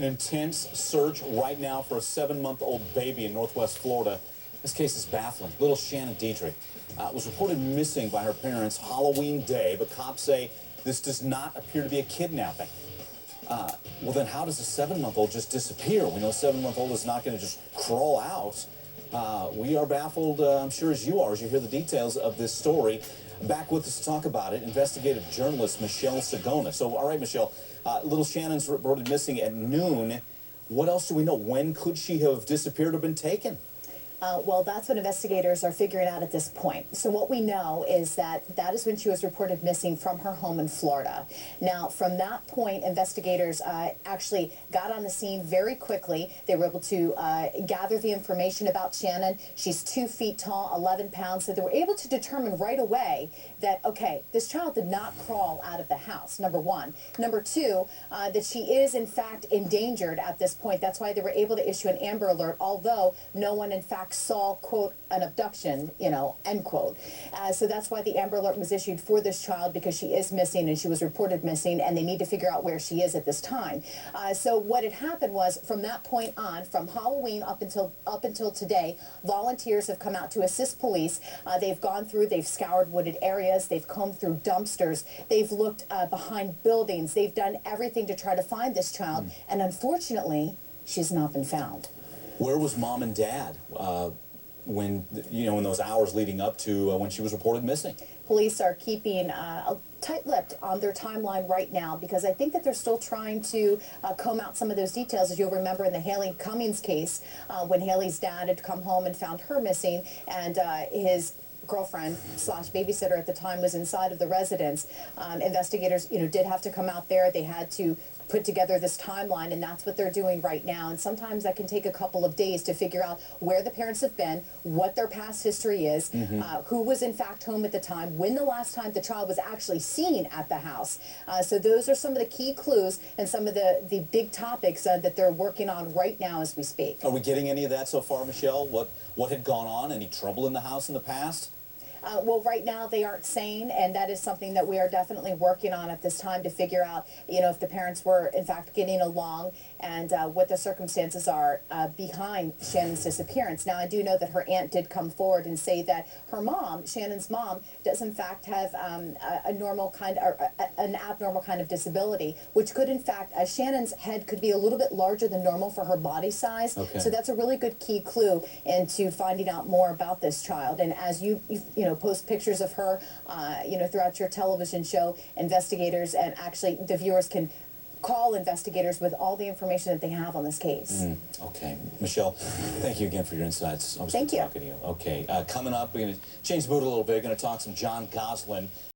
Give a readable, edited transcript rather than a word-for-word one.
An intense search right now for a 7-month-old baby in Northwest Florida. This case is baffling. Little Shannon Dedrick was reported missing by her parents Halloween Day, but cops say this does not appear to be a kidnapping. Well, then how does a 7-month-old just disappear? We know a 7-month-old is not going to just crawl out. We are baffled, I'm sure, as you are, as you hear the details of this story. Back with us to talk about it, investigative journalist Michelle Sagona. So, all right, Michelle, little Shannon's reported missing at noon. What else do we know? When could she have disappeared or been taken? Well, that's what investigators are figuring out at this point. So what we know is that is when she was reported missing from her home in Florida. Now, from that point, investigators actually got on the scene very quickly. They were able to gather the information about Shannon. She's 2 feet tall, 11 pounds. So they were able to determine right away that, okay, this child did not crawl out of the house, number one. Number two, that she is, in fact, endangered at this point. That's why they were able to issue an Amber Alert, although no one, in fact, saw, quote, an abduction, you know, end quote. So that's why the Amber Alert was issued for this child, because she is missing and she was reported missing, and they need to figure out where she is at this time. So what had happened was, from that point on, from Halloween up until today, volunteers have come out to assist police. They've gone through, they've scoured wooded areas, they've combed through dumpsters, they've looked behind buildings, they've done everything to try to find this child, and unfortunately, she's not been found. Where was mom and dad when, you know, in those hours leading up to when she was reported missing? Police are keeping tight-lipped on their timeline right now, because I think that they're still trying to comb out some of those details. As you'll remember in the Haley Cummings case, when Haley's dad had come home and found her missing, and his girlfriend slash babysitter at the time was inside of the residence. Investigators, you know, did have to come out there. They had to put together this timeline, and that's what they're doing right now. And sometimes that can take a couple of days to figure out where the parents have been, what their past history is, who was in fact home at the time, when the last time the child was actually seen at the house. So those are some of the key clues and some of the big topics that they're working on right now as we speak. Are we getting any of that so far, Michelle? What had gone on? Any trouble in the house in the past? Well, right now they aren't saying, and that is something that we are definitely working on at this time to figure out, you know, if the parents were in fact getting along and what the circumstances are behind Shannon's disappearance. Now, I do know that her aunt did come forward and say that her mom, Shannon's mom, does in fact have a normal kind, or an abnormal kind of disability, which could in fact, Shannon's head could be a little bit larger than normal for her body size. Okay. So that's a really good key clue into finding out more about this child. And as you know, post pictures of her, you know, throughout your television show, investigators and actually the viewers can call investigators with all the information that they have on this case. Okay. Michelle, thank you again for your insights. Thank you. Talking to you. Okay. Coming up, we're going to change the mood a little bit. We're going to talk some John Goslin.